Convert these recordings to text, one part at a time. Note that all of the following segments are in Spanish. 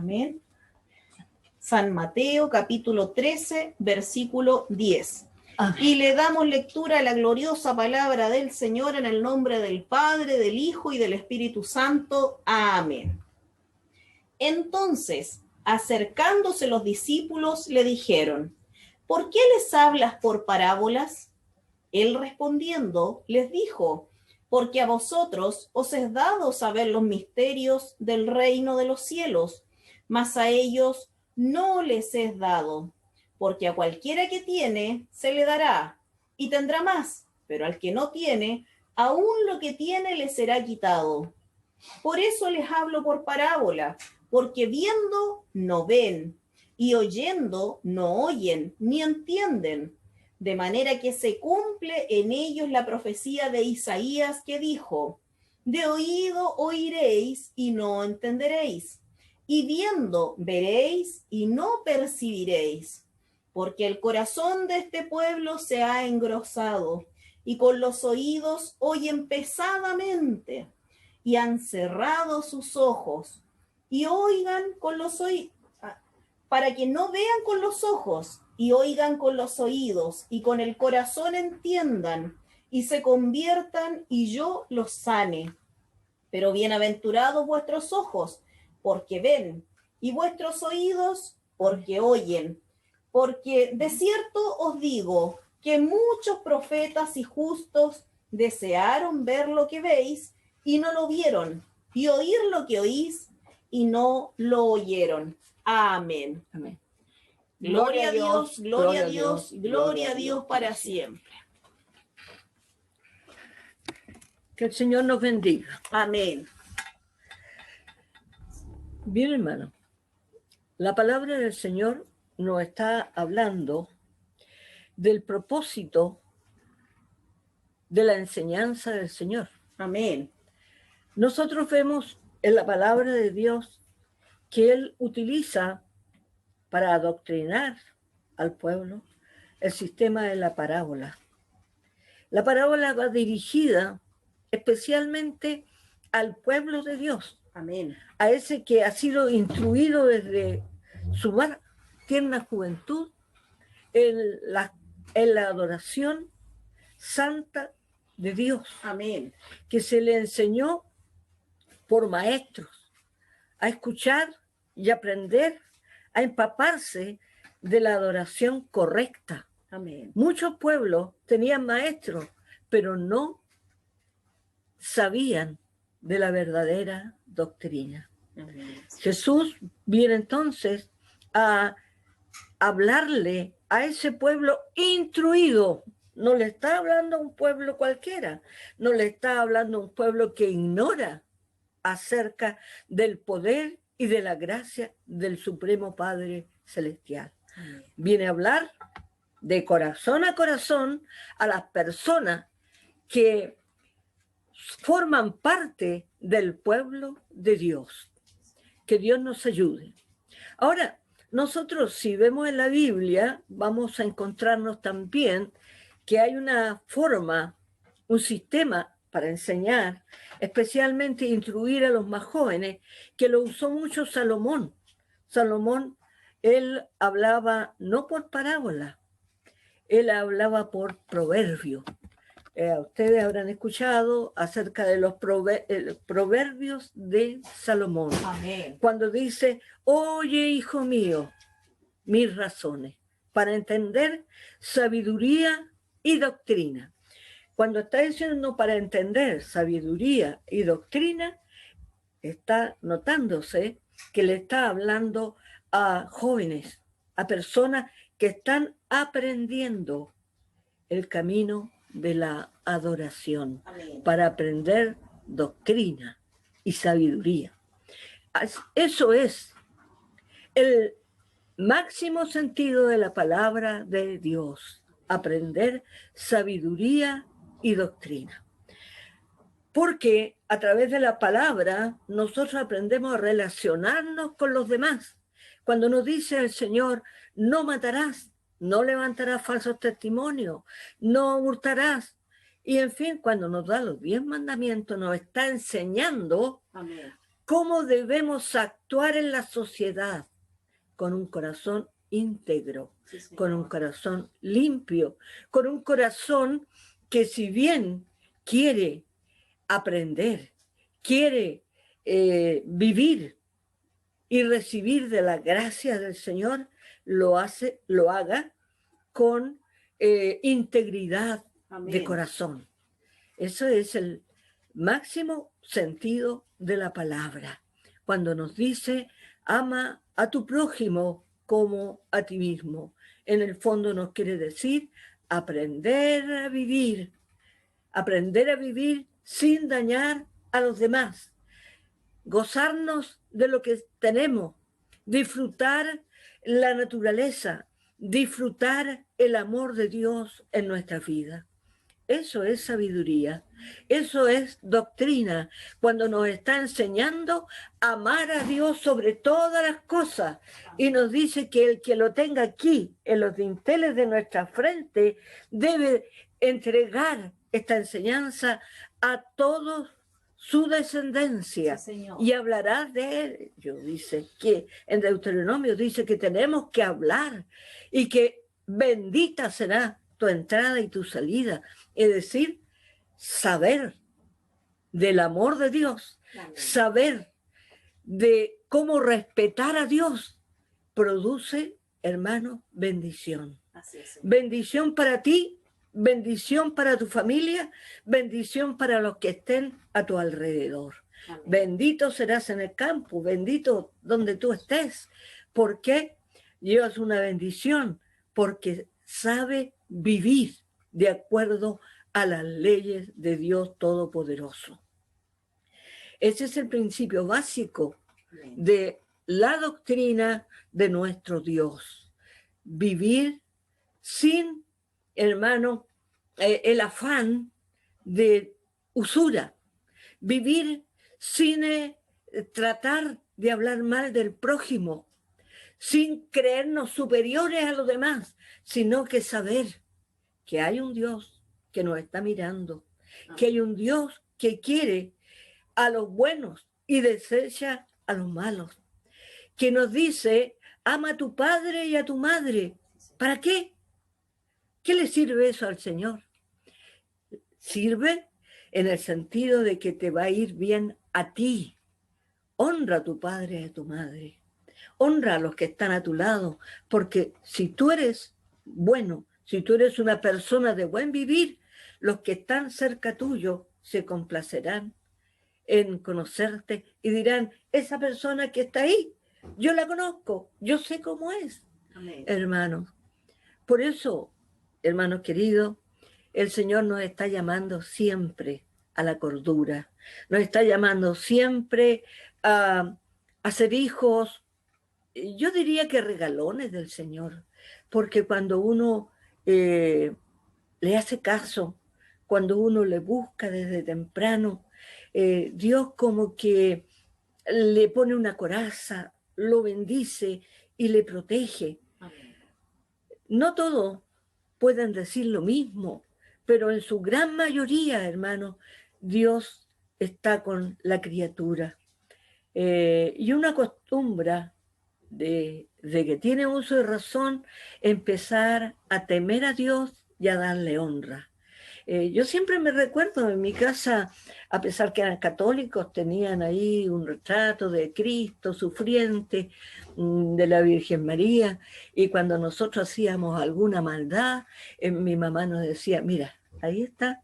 Amén. San Mateo, capítulo 13, versículo 10. Amén. Y le damos lectura a la gloriosa palabra del Señor en el nombre del Padre, del Hijo y del Espíritu Santo. Amén. Entonces, acercándose los discípulos, le dijeron: ¿por qué les hablas por parábolas? Él respondiendo les dijo: porque a vosotros os es dado saber los misterios del reino de los cielos, mas a ellos no les es dado. Porque a cualquiera que tiene, se le dará, y tendrá más, pero al que no tiene, aún lo que tiene le será quitado. Por eso les hablo por parábola, porque viendo no ven, y oyendo no oyen, ni entienden. De manera que se cumple en ellos la profecía de Isaías que dijo: de oído oiréis y no entenderéis, y viendo veréis y no percibiréis. Porque el corazón de este pueblo se ha engrosado, y con los oídos oyen pesadamente, y han cerrado sus ojos, y oigan con los oídos, para que no vean con los ojos, y oigan con los oídos, y con el corazón entiendan, y se conviertan, y yo los sane. Pero bienaventurados vuestros ojos, porque ven, y vuestros oídos, porque oyen. Porque de cierto os digo, que muchos profetas y justos desearon ver lo que veis, y no lo vieron, y oír lo que oís, y no lo oyeron. Amén. Amén. Gloria a Dios, gloria a Dios, gloria a Dios para siempre. Que el Señor nos bendiga. Amén. Bien, hermano, la palabra del Señor nos está hablando del propósito de la enseñanza del Señor. Amén. Nosotros vemos en la palabra de Dios que Él utiliza para adoctrinar al pueblo el sistema de la parábola. La parábola va dirigida especialmente al pueblo de Dios. Amén. A ese que ha sido instruido desde su más tierna juventud en la adoración santa de Dios. Amén. Que se le enseñó por maestros a escuchar y aprender, a empaparse de la adoración correcta. Amén. Muchos pueblos tenían maestros, pero no sabían de la verdadera doctrina. Amén. Jesús viene entonces a hablarle a ese pueblo instruido. No le está hablando a un pueblo cualquiera, no le está hablando a un pueblo que ignora acerca del poder y de la gracia del Supremo Padre Celestial. Amén. Viene a hablar de corazón a corazón a las personas que forman parte del pueblo de Dios. Que Dios nos ayude. Ahora, nosotros si vemos en la Biblia, vamos a encontrarnos también que hay una forma, un sistema para enseñar, especialmente instruir a los más jóvenes, que lo usó mucho Salomón. Salomón, él hablaba no por parábola, él hablaba por proverbio. Ustedes habrán escuchado acerca de los proverbios de Salomón. Amén. Cuando dice: oye, hijo mío, mis razones, para entender sabiduría y doctrina. Cuando está diciendo para entender sabiduría y doctrina, está notándose que le está hablando a jóvenes, a personas que están aprendiendo el camino de la adoración. Amén. Para aprender doctrina y sabiduría. Eso es el máximo sentido de la palabra de Dios, aprender sabiduría y doctrina. Porque a través de la palabra nosotros aprendemos a relacionarnos con los demás. Cuando nos dice el Señor: no matarás, no levantarás falsos testimonios, no hurtarás. Y en fin, cuando nos da los 10 mandamientos, nos está enseñando Amén. cómo debemos actuar en la sociedad con un corazón íntegro, Sí, Señor. con un corazón limpio, con un corazón que si bien quiere aprender, quiere vivir y recibir de la gracia del Señor, lo haga con integridad Amén. de corazón. Eso es el máximo sentido de la palabra. Cuando nos dice, ama a tu prójimo como a ti mismo. En el fondo nos quiere decir aprender a vivir sin dañar a los demás, gozarnos de lo que tenemos, disfrutar la naturaleza, disfrutar el amor de Dios en nuestra vida. Eso es sabiduría, eso es doctrina, cuando nos está enseñando a amar a Dios sobre todas las cosas y nos dice que el que lo tenga aquí, en los dinteles de nuestra frente, debe entregar esta enseñanza a todos su descendencia. Sí, Señor. Y hablará de ello. Dice que en Deuteronomio dice que tenemos que hablar y que bendita será tu entrada y tu salida. Es decir, saber del amor de Dios, Amén. saber de cómo respetar a Dios, produce, hermano, bendición. Así es, Señor. Bendición para ti, bendición para tu familia, bendición para los que estén a tu alrededor. Amén. Bendito serás en el campo, bendito donde tú estés. ¿Por qué? Llevas una bendición, porque sabe vivir de acuerdo a las leyes de Dios Todopoderoso. Ese es el principio básico Amén. de la doctrina de nuestro Dios. Vivir sin, hermano, el afán de usura. Vivir sin tratar de hablar mal del prójimo, sin creernos superiores a los demás, sino que saber que hay un Dios que nos está mirando, que hay un Dios que quiere a los buenos y desecha a los malos, que nos dice, ama a tu padre y a tu madre. ¿Para qué? ¿Qué le sirve eso al Señor? Sirve en el sentido de que te va a ir bien a ti. Honra a tu padre y a tu madre. Honra a los que están a tu lado, porque si tú eres bueno, si tú eres una persona de buen vivir, los que están cerca tuyo se complacerán en conocerte y dirán, esa persona que está ahí, yo la conozco, yo sé cómo es. Amén. Hermanos, por eso, hermanos queridos, el Señor nos está llamando siempre a la cordura, nos está llamando siempre a ser hijos, yo diría que regalones del Señor, porque cuando uno le hace caso, cuando uno le busca desde temprano, Dios como que le pone una coraza, lo bendice y le protege. Amén. No todos pueden decir lo mismo, pero en su gran mayoría, hermano, Dios está con la criatura. Y uno acostumbra de que tiene uso de razón empezar a temer a Dios y a darle honra. Yo siempre me recuerdo en mi casa, a pesar que eran católicos, tenían ahí un retrato de Cristo sufriente, de la Virgen María, y cuando nosotros hacíamos alguna maldad, mi mamá nos decía, mira, ahí está,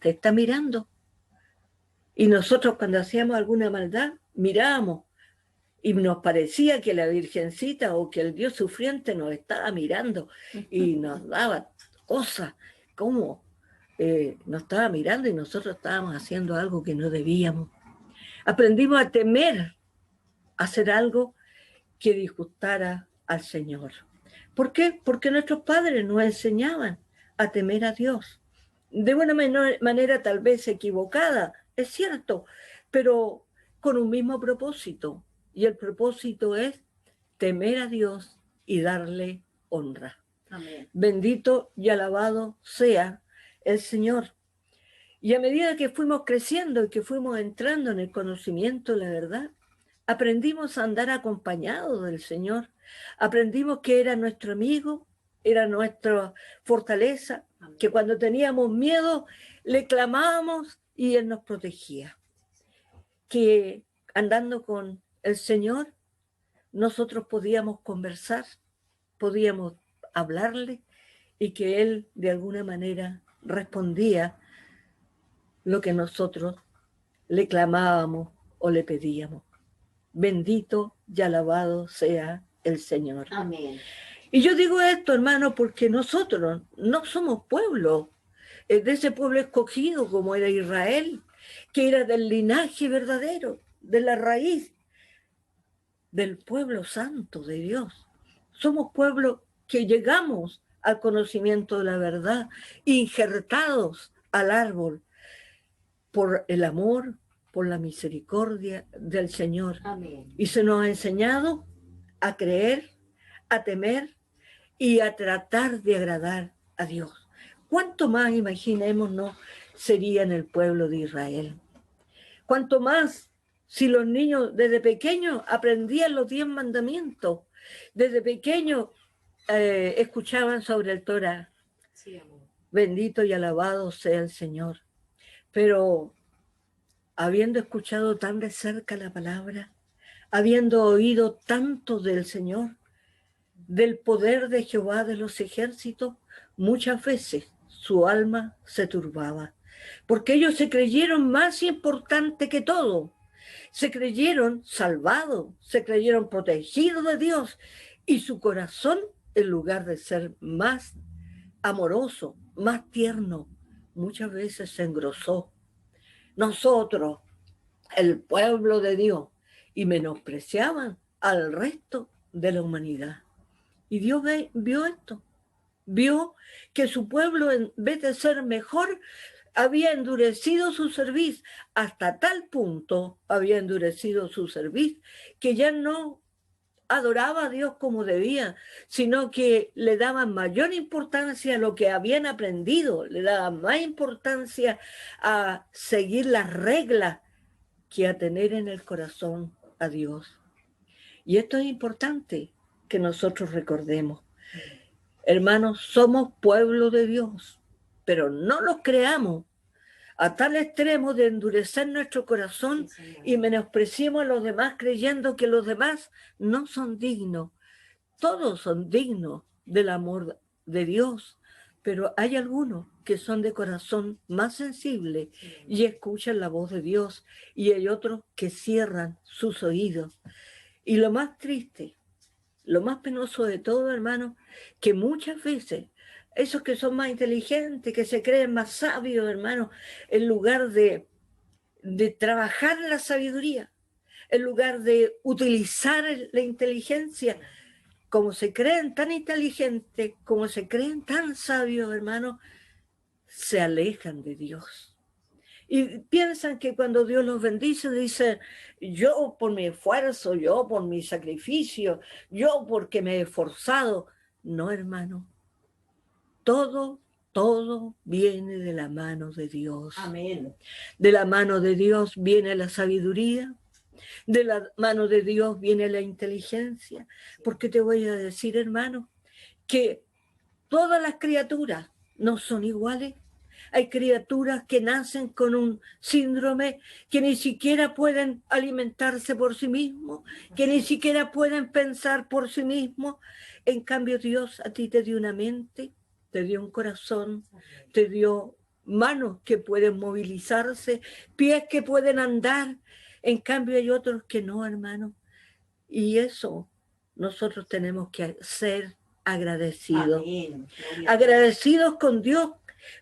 te está mirando. Y nosotros cuando hacíamos alguna maldad, mirábamos, y nos parecía que la Virgencita o que el Dios sufriente nos estaba mirando y nos daba cosas, como nos estaba mirando y nosotros estábamos haciendo algo que no debíamos. Aprendimos a temer hacer algo que disgustara al Señor. ¿Por qué? Porque nuestros padres nos enseñaban a temer a Dios. De una manera tal vez equivocada, es cierto, pero con un mismo propósito. Y el propósito es temer a Dios y darle honra. Amén. Bendito y alabado sea el Señor. Y a medida que fuimos creciendo y que fuimos entrando en el conocimiento de la verdad, aprendimos a andar acompañados del Señor. Aprendimos que era nuestro amigo, era nuestra fortaleza, que cuando teníamos miedo le clamábamos y Él nos protegía. Que andando con el Señor nosotros podíamos conversar, podíamos hablarle y que Él de alguna manera respondía lo que nosotros le clamábamos o le pedíamos. Bendito y alabado sea el Señor. Amén. Y yo digo esto, hermano, porque nosotros no somos pueblo, de ese pueblo escogido como era Israel, que era del linaje verdadero, de la raíz del pueblo santo de Dios. Somos pueblo que llegamos al conocimiento de la verdad, injertados al árbol por el amor, por la misericordia del Señor. Amén. Y se nos ha enseñado a creer, a temer y a tratar de agradar a Dios. ¿Cuánto más, imaginémonos, sería en el pueblo de Israel? ¿Cuánto más si los niños desde pequeños aprendían los 10 mandamientos? Desde pequeños escuchaban sobre el Torah. Sí, amor. Bendito y alabado sea el Señor. Pero habiendo escuchado tan de cerca la palabra, habiendo oído tanto del Señor, del poder de Jehová de los ejércitos, muchas veces su alma se turbaba, porque ellos se creyeron más importante que todo, se creyeron salvados, se creyeron protegidos de Dios, y su corazón, en lugar de ser más amoroso, más tierno, muchas veces se engrosó. Nosotros, el pueblo de Dios, y menospreciaban al resto de la humanidad. Y Dios vio esto, vio que su pueblo, en vez de ser mejor, había endurecido su cerviz, hasta tal punto había endurecido su cerviz, que ya no adoraba a Dios como debía, sino que le daban mayor importancia a lo que habían aprendido, le daban más importancia a seguir las reglas que a tener en el corazón a Dios. Y esto es importante que nosotros recordemos. Hermanos, somos pueblo de Dios, pero no los creamos a tal extremo de endurecer nuestro corazón y menospreciemos a los demás creyendo que los demás no son dignos. Todos son dignos del amor de Dios, pero hay algunos que son de corazón más sensible y escuchan la voz de Dios, y hay otros que cierran sus oídos. Y lo más triste, lo más penoso de todo, hermano, que muchas veces esos que son más inteligentes, que se creen más sabios, hermano, en lugar de trabajar la sabiduría, en lugar de utilizar la inteligencia, como se creen tan inteligentes, como se creen tan sabios, hermano, se alejan de Dios. Y piensan que cuando Dios los bendice, dicen, yo por mi esfuerzo, yo por mi sacrificio, yo porque me he esforzado. No, hermano. Todo viene de la mano de Dios. Amén. De la mano de Dios viene la sabiduría. De la mano de Dios viene la inteligencia. Porque te voy a decir, hermano, que todas las criaturas no son iguales. Hay criaturas que nacen con un síndrome, que ni siquiera pueden alimentarse por sí mismos, que ni siquiera pueden pensar por sí mismos. En cambio, Dios a ti te dio una mente, te dio un corazón, te dio manos que pueden movilizarse, pies que pueden andar. En cambio, hay otros que no, hermano. Y eso nosotros tenemos que ser agradecidos. Amén. Agradecidos con Dios,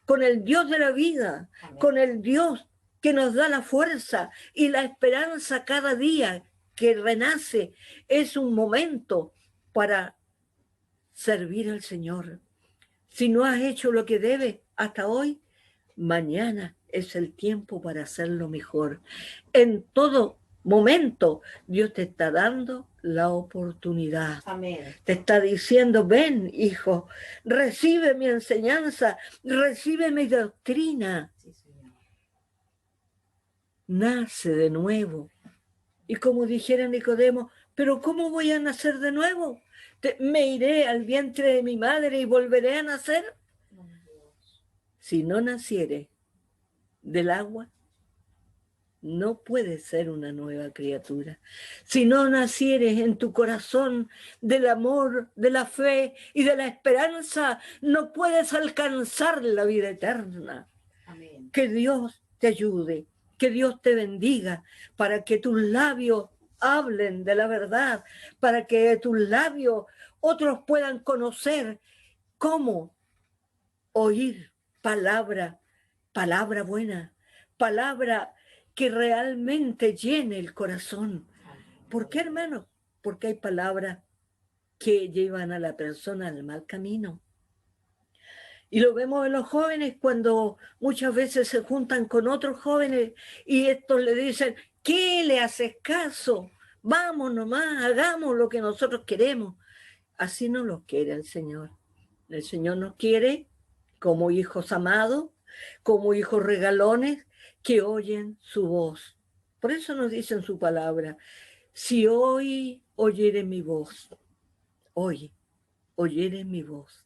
con el Dios de la vida, Amén. Con el Dios que nos da la fuerza y la esperanza cada día que renace. Es un momento para servir al Señor. Si no has hecho lo que debes hasta hoy, mañana es el tiempo para hacerlo mejor. En todo momento Dios te está dando la oportunidad. Amén. Te está diciendo, ven, hijo, recibe mi enseñanza, recibe mi doctrina. Sí, Señor. nace de nuevo. Y como dijera Nicodemo, ¿pero cómo voy a nacer de nuevo? ¿Me iré al vientre de mi madre y volveré a nacer? Si no naciere del agua, no puedes ser una nueva criatura. Si no nacieres en tu corazón del amor, de la fe y de la esperanza, no puedes alcanzar la vida eterna. Amén. Que Dios te ayude, que Dios te bendiga, para que tus labios hablen de la verdad, para que de tus labios otros puedan conocer cómo oír palabra buena, palabra que realmente llene el corazón. ¿Por qué, hermano? Porque hay palabras que llevan a la persona al mal camino. Y lo vemos en los jóvenes cuando muchas veces se juntan con otros jóvenes y estos le dicen, ¿qué le haces caso? Vamos nomás, hagamos lo que nosotros queremos. Así no los quiere el Señor. El Señor nos quiere como hijos amados, como hijos regalones que oyen su voz. Por eso nos dice en su palabra, si hoy oyere mi voz, hoy oyere mi voz,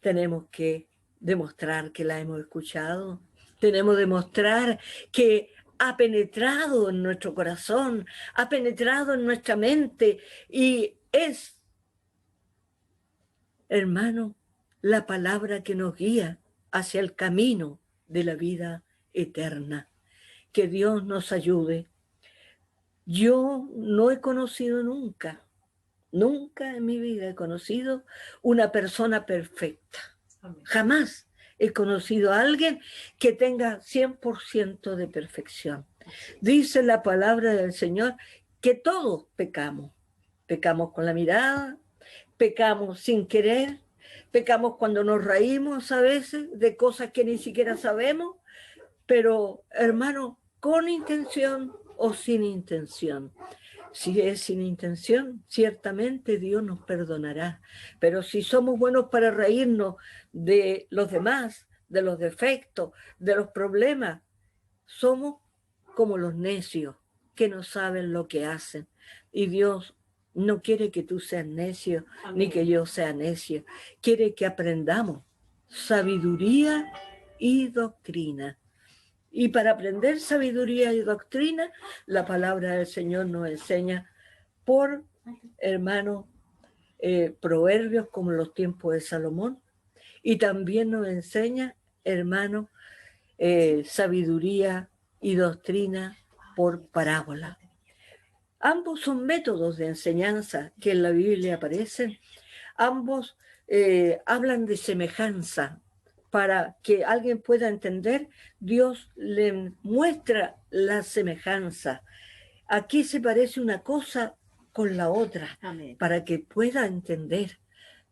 tenemos que demostrar que la hemos escuchado, tenemos que demostrar que ha penetrado en nuestro corazón, ha penetrado en nuestra mente y es, hermano, la palabra que nos guía hacia el camino de la vida eterna. Que Dios nos ayude. Yo no he conocido nunca en mi vida he conocido una persona perfecta. Amén. Jamás he conocido a alguien que tenga 100% de perfección. Dice la palabra del Señor que todos pecamos. Pecamos con la mirada, pecamos sin querer, pecamos cuando nos reímos a veces de cosas que ni siquiera sabemos, pero hermano, con intención o sin intención. Si es sin intención, ciertamente Dios nos perdonará. Pero si somos buenos para reírnos de los demás, de los defectos, de los problemas, somos como los necios que no saben lo que hacen. Y Dios no quiere que tú seas necio, amén, ni que yo sea necio. Quiere que aprendamos sabiduría y doctrina. Y para aprender sabiduría y doctrina, la palabra del Señor nos enseña por, hermano, proverbios como los tiempos de Salomón. Y también nos enseña, hermano, sabiduría y doctrina por parábola. Ambos son métodos de enseñanza que en la Biblia aparecen. Ambos hablan de semejanza. Para que alguien pueda entender, Dios le muestra la semejanza. Aquí se parece una cosa con la otra, amén, para que pueda entender.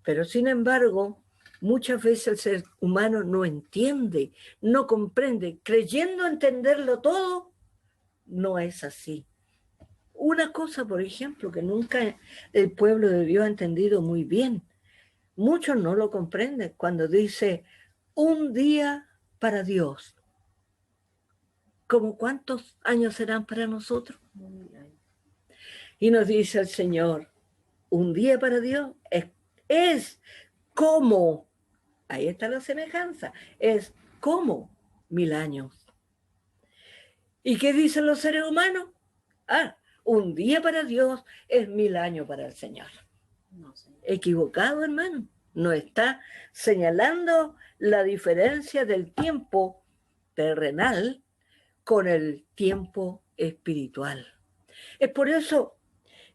Pero sin embargo, muchas veces el ser humano no entiende, no comprende. Creyendo entenderlo todo, no es así. Una cosa, por ejemplo, que nunca el pueblo de Dios ha entendido muy bien. Muchos no lo comprenden cuando dice un día para Dios. ¿Cómo cuántos años serán para nosotros? Y nos dice el Señor, un día para Dios es como, ahí está la semejanza, es como 1000 años. ¿Y qué dicen los seres humanos? Un día para Dios es 1000 años para el Señor. No, señor. Equivocado, hermano. No está señalando la diferencia del tiempo terrenal con el tiempo espiritual. Es por eso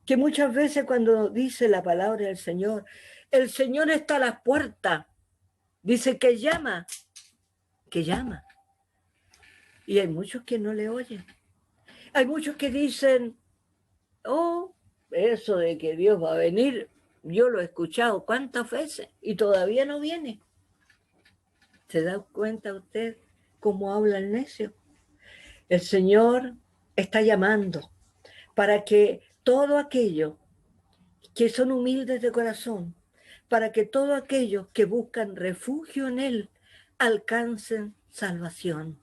que muchas veces cuando dice la palabra del Señor, el Señor está a las puertas, dice que llama. Y hay muchos que no le oyen. Hay muchos que dicen, eso de que Dios va a venir, yo lo he escuchado cuántas veces y todavía no viene. ¿Se da cuenta usted cómo habla el necio? El Señor está llamando para que todo aquello que son humildes de corazón, para que todos aquellos que buscan refugio en Él alcancen salvación.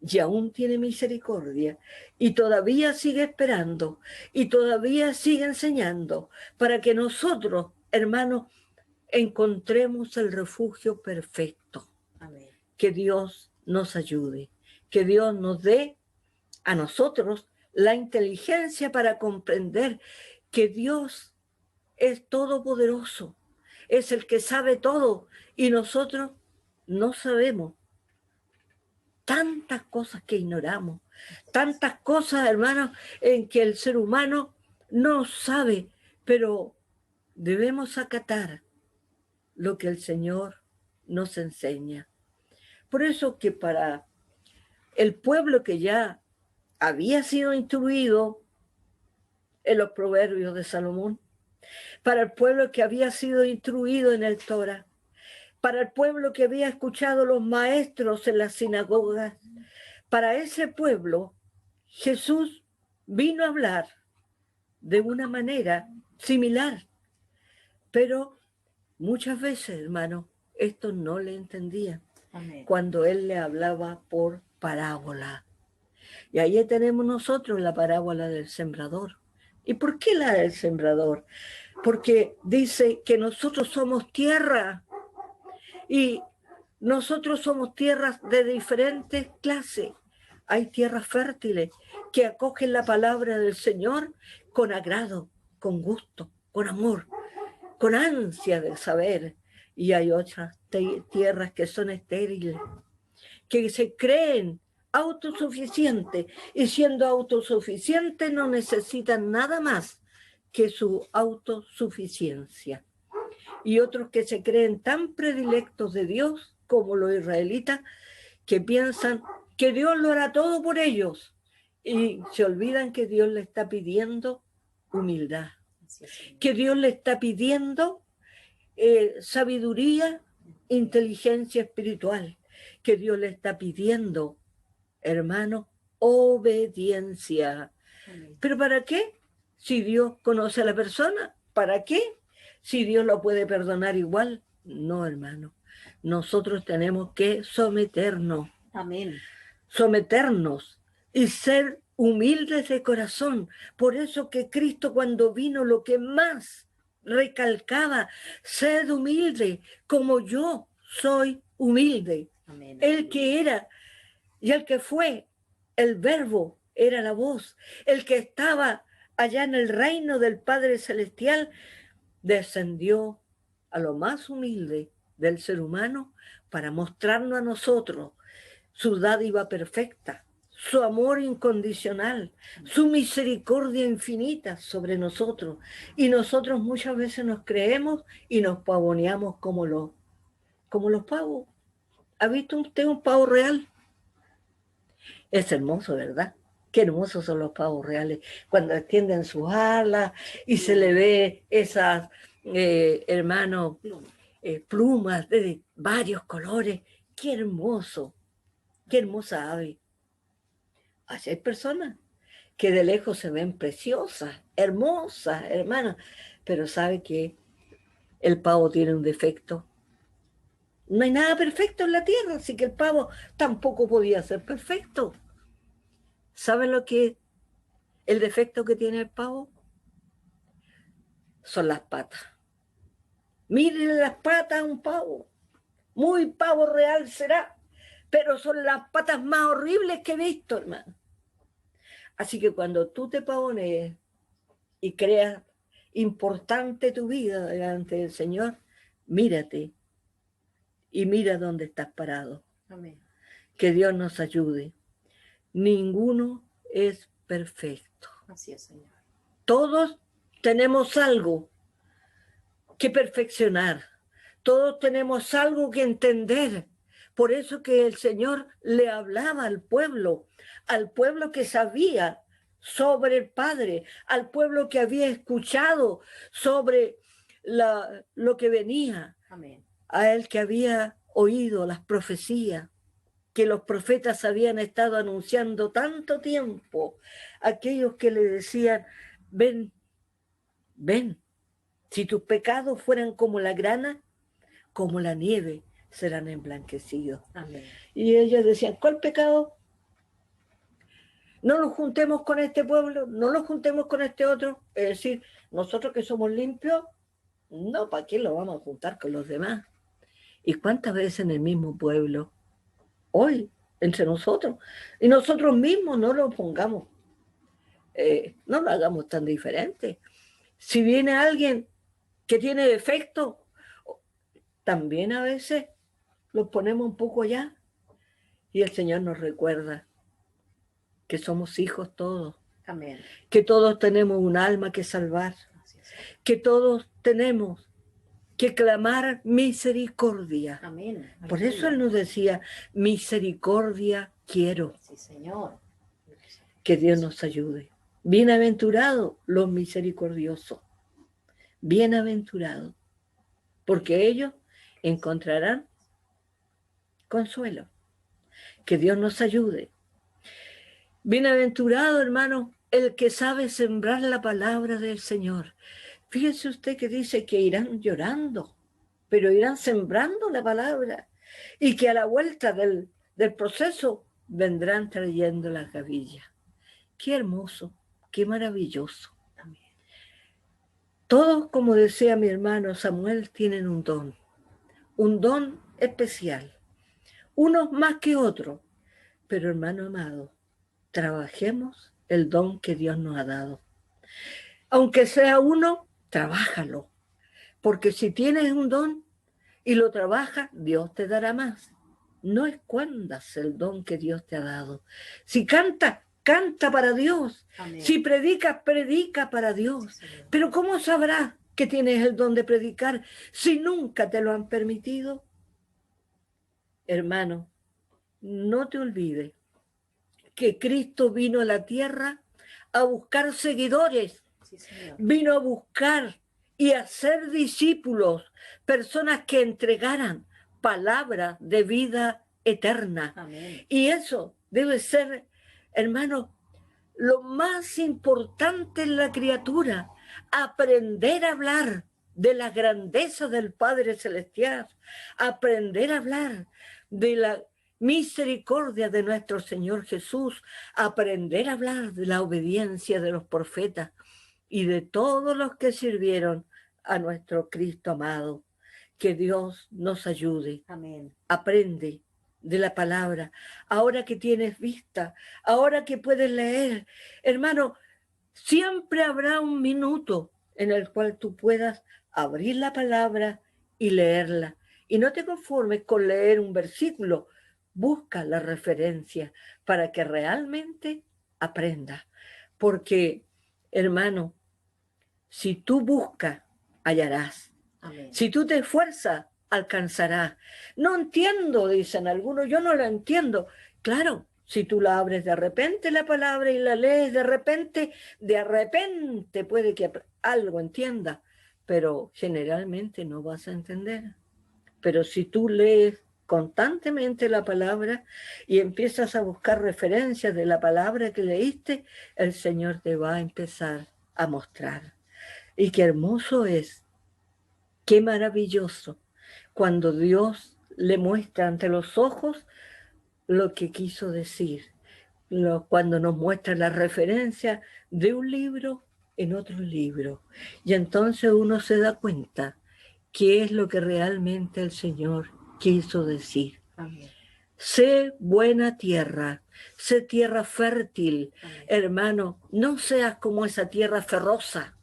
y aún tiene misericordia y todavía sigue esperando y todavía sigue enseñando para que nosotros, hermanos, encontremos el refugio perfecto. Amén. Que Dios nos ayude, que Dios nos dé a nosotros la inteligencia para comprender que Dios es todopoderoso, es el que sabe todo y nosotros no sabemos. Tantas cosas que ignoramos, tantas cosas, hermanos, en que el ser humano no sabe, pero debemos acatar lo que el Señor nos enseña. Por eso que para el pueblo que ya había sido instruido en los proverbios de Salomón, para el pueblo que había sido instruido en el Torá, para el pueblo que había escuchado los maestros en las sinagogas, para ese pueblo Jesús vino a hablar de una manera similar, pero muchas veces, hermano, esto no le entendía. Amén. Cuando él le hablaba por parábola. Y ahí tenemos nosotros la parábola del sembrador. ¿Y por qué la del sembrador? Porque dice que nosotros somos tierra y nosotros somos tierras de diferentes clases. Hay tierras fértiles que acogen la palabra del Señor con agrado, con gusto, con amor, con ansia de saber. Y hay otras tierras que son estériles, que se creen autosuficientes y siendo autosuficientes no necesitan nada más que su autosuficiencia. Y otros que se creen tan predilectos de Dios como los israelitas, que piensan que Dios lo hará todo por ellos y se olvidan que Dios le está pidiendo humildad, que Dios le está pidiendo sabiduría, inteligencia espiritual, que Dios le está pidiendo, hermano, obediencia. ¿Pero para qué? Si Dios conoce a la persona, ¿para qué? Si Dios lo puede perdonar igual. No, hermano. Nosotros tenemos que someternos. Amén. Someternos y ser humildes de corazón. Por eso que Cristo cuando vino lo que más recalcaba, sed humilde como yo soy humilde. Amén. El que era y el que fue, el verbo era la voz, el que estaba allá en el reino del Padre Celestial, descendió a lo más humilde del ser humano para mostrarnos a nosotros su dádiva perfecta, su amor incondicional, su misericordia infinita sobre nosotros. Y nosotros muchas veces nos creemos y nos pavoneamos como los pavos. ¿Ha visto usted un pavo real? Es hermoso, ¿verdad? Qué hermosos son los pavos reales, cuando extienden sus alas y se le ve esas, hermanos, plumas de varios colores. Qué hermoso, qué hermosa ave. Así hay personas que de lejos se ven preciosas, hermosas, hermanas, pero sabe que el pavo tiene un defecto. No hay nada perfecto en la tierra, así que el pavo tampoco podía ser perfecto. ¿Saben lo que el defecto que tiene el pavo? Son las patas. Miren las patas a un pavo. Muy pavo real será, pero son las patas más horribles que he visto, hermano. Así que cuando tú te pavonees y creas importante tu vida delante del Señor, mírate y mira dónde estás parado. Amén. Que Dios nos ayude. Ninguno es perfecto. Así es, Señor. Todos tenemos algo que perfeccionar. Todos tenemos algo que entender. Por eso que el Señor le hablaba al pueblo que sabía sobre el Padre, al pueblo que había escuchado sobre lo que venía. Amén. A él que había oído las profecías que los profetas habían estado anunciando tanto tiempo, aquellos que le decían, ven, ven, si tus pecados fueran como la grana, como la nieve serán emblanquecidos. Amén. Y ellos decían, ¿cuál pecado? No nos juntemos con este pueblo, no nos juntemos con este otro. Es decir, nosotros que somos limpios, no, ¿para qué lo vamos a juntar con los demás? ¿Y cuántas veces en el mismo pueblo, hoy, entre nosotros, y nosotros mismos no lo pongamos, no lo hagamos tan diferente? Si viene alguien que tiene defecto, también a veces lo ponemos un poco allá y el Señor nos recuerda que somos hijos todos, Amén. que todos tenemos un alma que salvar, que todos tenemos que clamar misericordia. Amén. Por eso Él nos decía, misericordia quiero. Sí, Señor. Que Dios nos ayude. Bienaventurados los misericordiosos. Bienaventurados, porque ellos encontrarán consuelo. Que Dios nos ayude. Bienaventurado, hermano, el que sabe sembrar la palabra del Señor. Fíjese usted que dice que irán llorando, pero irán sembrando la palabra y que a la vuelta del proceso vendrán trayendo las gavillas. Qué hermoso, qué maravilloso. Todos, como decía mi hermano Samuel, tienen un don especial, unos más que otros, pero hermano amado, trabajemos el don que Dios nos ha dado. Aunque sea uno, trabájalo, porque si tienes un don y lo trabajas, Dios te dará más. No escondas el don que Dios te ha dado. Si cantas, canta para Dios. Amén. Si predicas, predica para Dios. Sí. Pero ¿cómo sabrás que tienes el don de predicar si nunca te lo han permitido? Hermano, no te olvides que Cristo vino a la tierra a buscar seguidores. Sí, vino a buscar y a ser discípulos, personas que entregaran palabra de vida eterna. Amén. Y eso debe ser, hermano, lo más importante en la criatura, aprender a hablar de la grandeza del Padre Celestial, aprender a hablar de la misericordia de nuestro Señor Jesús, aprender a hablar de la obediencia de los profetas y de todos los que sirvieron a nuestro Cristo amado. Que Dios nos ayude. Amén. Aprende de la palabra. Ahora que tienes vista, ahora que puedes leer, hermano, siempre habrá un minuto en el cual tú puedas abrir la palabra y leerla. Y no te conformes con leer un versículo, busca la referencia para que realmente aprendas. Porque, hermano, si tú buscas, hallarás. Amén. Si tú te esfuerzas, alcanzarás. No entiendo, dicen algunos, yo no lo entiendo. Claro, si tú la abres de repente la palabra y la lees de repente puede que algo entienda, pero generalmente no vas a entender. Pero si tú lees constantemente la palabra y empiezas a buscar referencias de la palabra que leíste, el Señor te va a empezar a mostrar. Y qué hermoso es, qué maravilloso, cuando Dios le muestra ante los ojos lo que quiso decir, cuando nos muestra la referencia de un libro en otro libro. Y entonces uno se da cuenta qué es lo que realmente el Señor quiso decir. Amén. Sé buena tierra, sé tierra fértil. Amén. Hermano, no seas como esa tierra ferrosa.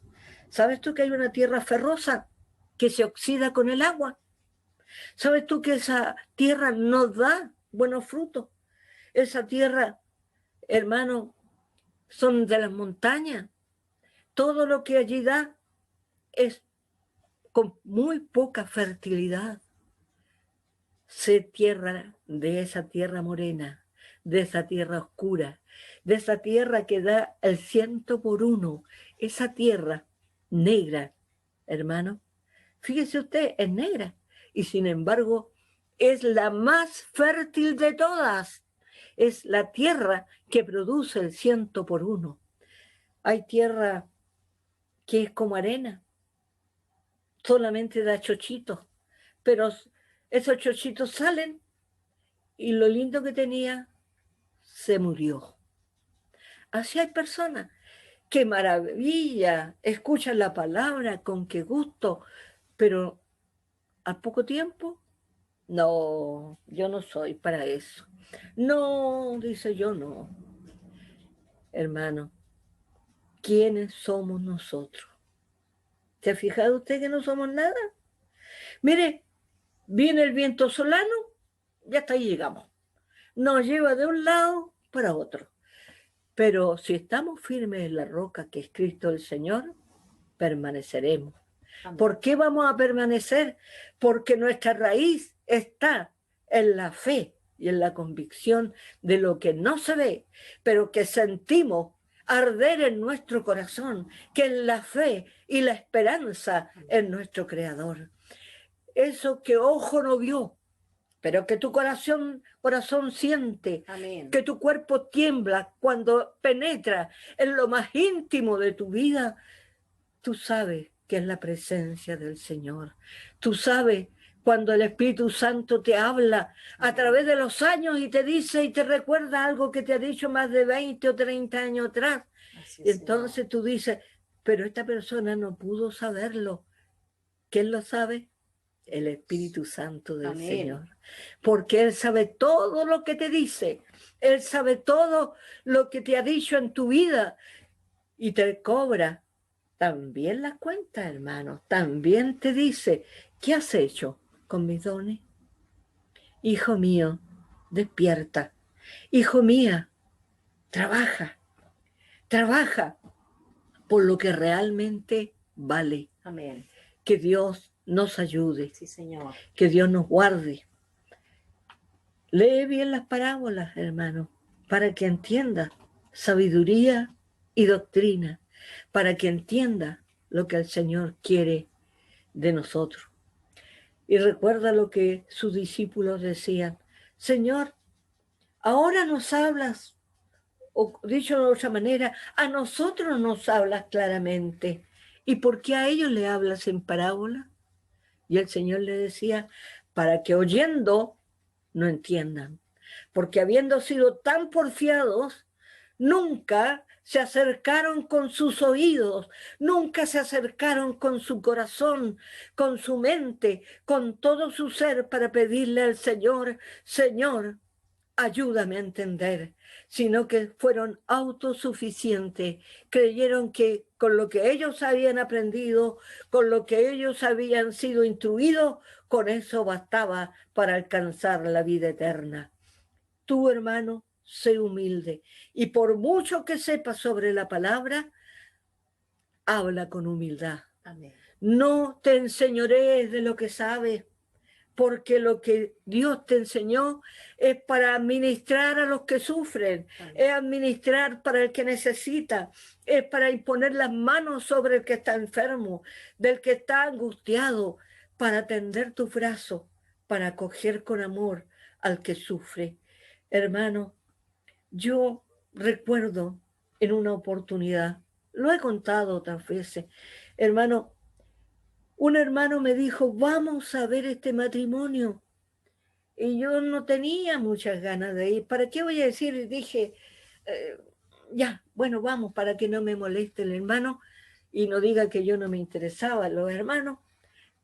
¿Sabes tú que hay una tierra ferrosa que se oxida con el agua? ¿Sabes tú que esa tierra no da buenos frutos? Esa tierra, hermano, son de las montañas. Todo lo que allí da es con muy poca fertilidad. Sé tierra de esa tierra morena, de esa tierra oscura, de esa tierra que da el 100 por 1, esa tierra negra, hermano. Fíjese usted, es negra y sin embargo es la más fértil de todas. Es la tierra que produce el 100 por 1. Hay tierra que es como arena, solamente da chochitos, pero esos chochitos salen y lo lindo que tenía se murió. Así hay personas. Qué maravilla, escuchan la palabra, con qué gusto, pero al poco tiempo, no, yo no soy para eso. No, dice yo, no. Hermano, ¿quiénes somos nosotros? ¿Se ha fijado usted que no somos nada? Mire, viene el viento solano, ya hasta ahí llegamos. Nos lleva de un lado para otro. Pero si estamos firmes en la roca que es Cristo el Señor, permaneceremos. Amén. ¿Por qué vamos a permanecer? Porque nuestra raíz está en la fe y en la convicción de lo que no se ve, pero que sentimos arder en nuestro corazón, que es la fe y la esperanza en nuestro Creador. Eso que ojo no vio, pero que tu corazón siente, Amén. que tu cuerpo tiembla cuando penetra en lo más íntimo de tu vida. Tú sabes que es la presencia del Señor. Tú sabes cuando el Espíritu Santo te habla a través de los años y te dice y te recuerda algo que te ha dicho más de 20 o 30 años atrás. Y entonces tú dices, pero esta persona no pudo saberlo. ¿Quién lo sabe? El Espíritu Santo del Amén. Señor. Porque Él sabe todo lo que te dice. Él sabe todo lo que te ha dicho en tu vida y te cobra también las cuentas, hermano. También te dice, ¿qué has hecho con mis dones? Hijo mío, despierta. Hijo mía, trabaja. Trabaja por lo que realmente vale. Amén. Que Dios nos ayude. Sí, Señor. Que Dios nos guarde. Lee bien las parábolas, hermano, para que entienda sabiduría y doctrina, para que entienda lo que el Señor quiere de nosotros. Y recuerda lo que sus discípulos decían, Señor, ahora nos hablas, o dicho de otra manera, a nosotros nos hablas claramente. ¿Y por qué a ellos le hablas en parábola? Y el Señor le decía, para que oyendo no entiendan, porque habiendo sido tan porfiados, nunca se acercaron con sus oídos, nunca se acercaron con su corazón, con su mente, con todo su ser para pedirle al Señor, Señor, ayúdame a entender, sino que fueron autosuficientes, creyeron que con lo que ellos habían aprendido, con lo que ellos habían sido instruidos, con eso bastaba para alcanzar la vida eterna. Tú, hermano, sé humilde y por mucho que sepas sobre la palabra, habla con humildad. Amén. No te enseñorees de lo que sabes, porque lo que Dios te enseñó es para administrar a los que sufren, es administrar para el que necesita, es para imponer las manos sobre el que está enfermo, del que está angustiado, para tender tu brazo, para acoger con amor al que sufre. Hermano, yo recuerdo en una oportunidad, lo he contado otras veces, hermano, un hermano me dijo, vamos a ver este matrimonio. Y yo no tenía muchas ganas de ir. ¿Para qué voy a decir? Y dije, ya, bueno, vamos, para que no me moleste el hermano y no diga que yo no me interesaba los hermanos.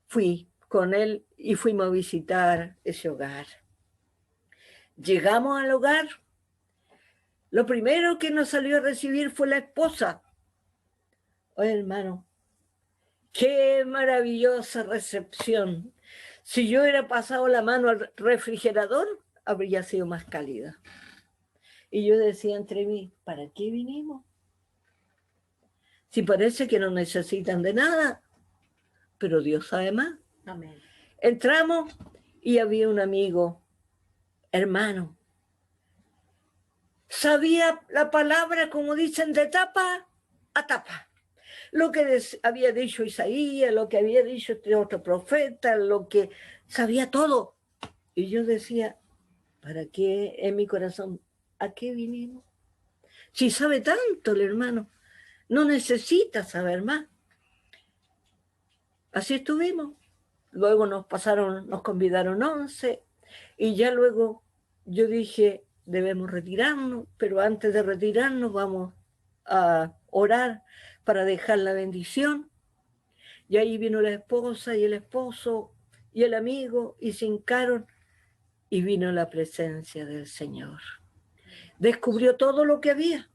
Fui con él y fuimos a visitar ese hogar. Llegamos al hogar. Lo primero que nos salió a recibir fue la esposa. Oye, hermano, qué maravillosa recepción. Si yo hubiera pasado la mano al refrigerador, habría sido más cálida. Y yo decía entre mí, ¿para qué vinimos? Si parece que no necesitan de nada, pero Dios sabe más. Amén. Entramos y había un amigo, hermano. Sabía la palabra, como dicen, de tapa a tapa. Lo que había dicho Isaías, lo que había dicho este otro profeta, lo que sabía todo. Y yo decía, ¿para qué en mi corazón? ¿A qué vinimos? Si sabe tanto el hermano, no necesita saber más. Así estuvimos. Luego nos convidaron 11 y ya luego yo dije, debemos retirarnos, pero antes de retirarnos vamos a orar para dejar la bendición. Y ahí vino la esposa y el esposo y el amigo y se hincaron y vino la presencia del Señor. Descubrió todo lo que había.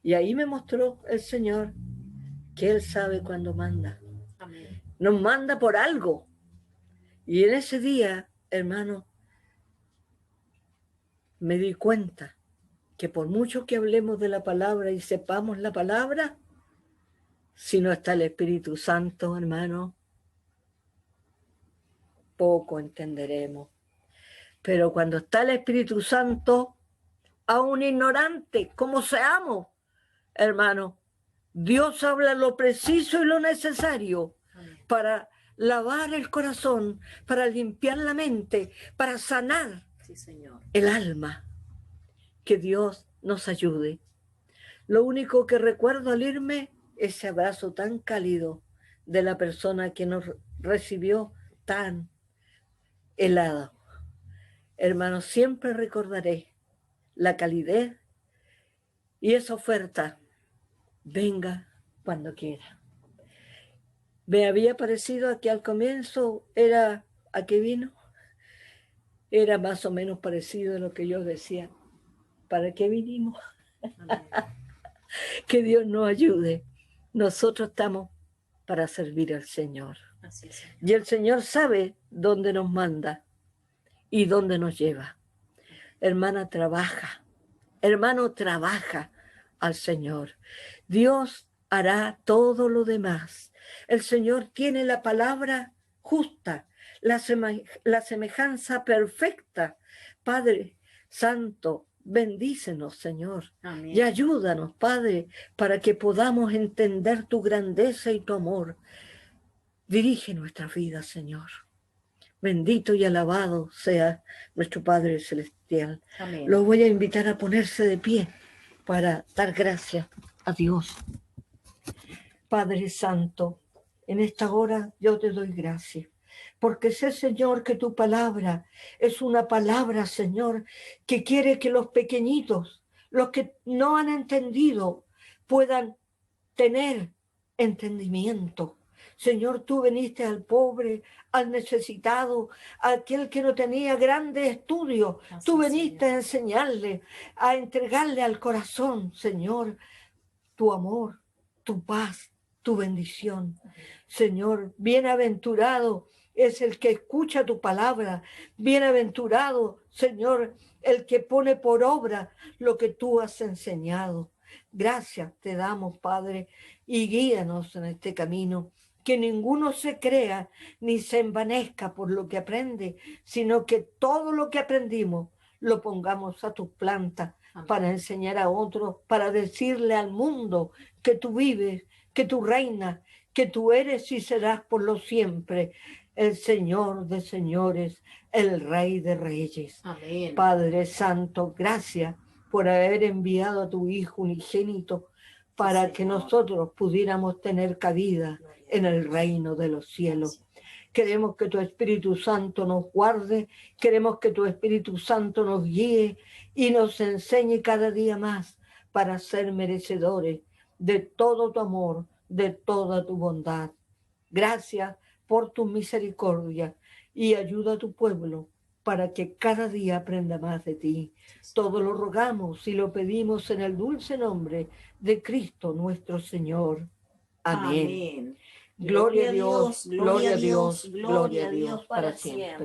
Y ahí me mostró el Señor que Él sabe cuándo manda. Amén. Nos manda por algo. Y en ese día, hermano, me di cuenta que por mucho que hablemos de la palabra y sepamos la palabra, si no está el Espíritu Santo, hermano, poco entenderemos. Pero cuando está el Espíritu Santo, aún ignorante, como seamos, hermano, Dios habla lo preciso y lo necesario para lavar el corazón, para limpiar la mente, para sanar el alma. Que Dios nos ayude. Lo único que recuerdo al irme, ese abrazo tan cálido de la persona que nos recibió tan helado. Hermano, siempre recordaré la calidez y esa oferta. Venga cuando quiera. Me había parecido a que al comienzo era a que vino. Era más o menos parecido a lo que yo decía. ¿Para qué vinimos? Que Dios nos ayude. Nosotros estamos para servir al Señor. Así es. Y el Señor sabe dónde nos manda y dónde nos lleva. Hermana, trabaja. Hermano, trabaja al Señor. Dios hará todo lo demás. El Señor tiene la palabra justa, la semejanza perfecta. Padre Santo, bendícenos, Señor. Amén. Y ayúdanos, Padre, para que podamos entender tu grandeza y tu amor. Dirige nuestra vida, Señor. Bendito y alabado sea nuestro Padre Celestial. Amén. Los voy a invitar a ponerse de pie para dar gracias a Dios. Padre Santo, en esta hora yo te doy gracias, porque sé, Señor, que tu palabra es una palabra, Señor, que quiere que los pequeñitos, los que no han entendido, puedan tener entendimiento. Señor, tú viniste al pobre, al necesitado, a aquel que no tenía grandes estudios. Así, Tú viniste Señor, a enseñarle, a entregarle al corazón, Señor, tu amor, tu paz, tu bendición. Señor, bienaventurado es el que escucha tu palabra. Bienaventurado, Señor, el que pone por obra lo que tú has enseñado. Gracias te damos, Padre, y guíanos en este camino. Que ninguno se crea ni se envanezca por lo que aprende, sino que todo lo que aprendimos lo pongamos a tus plantas para enseñar a otros, para decirle al mundo que tú vives, que tú reinas, que tú eres y serás por lo siempre el Señor de señores, el Rey de reyes. Amén. Padre Santo, gracias por haber enviado a tu Hijo unigénito para que nosotros pudiéramos tener cabida en el reino de los cielos. Queremos que tu Espíritu Santo nos guarde, queremos que tu Espíritu Santo nos guíe y nos enseñe cada día más para ser merecedores de todo tu amor, de toda tu bondad. Gracias por tu misericordia y ayuda a tu pueblo para que cada día aprenda más de ti. Todo lo rogamos y lo pedimos en el dulce nombre de Cristo nuestro Señor. Amén. Amén. Gloria a Dios, gloria a Dios, gloria a Dios para siempre.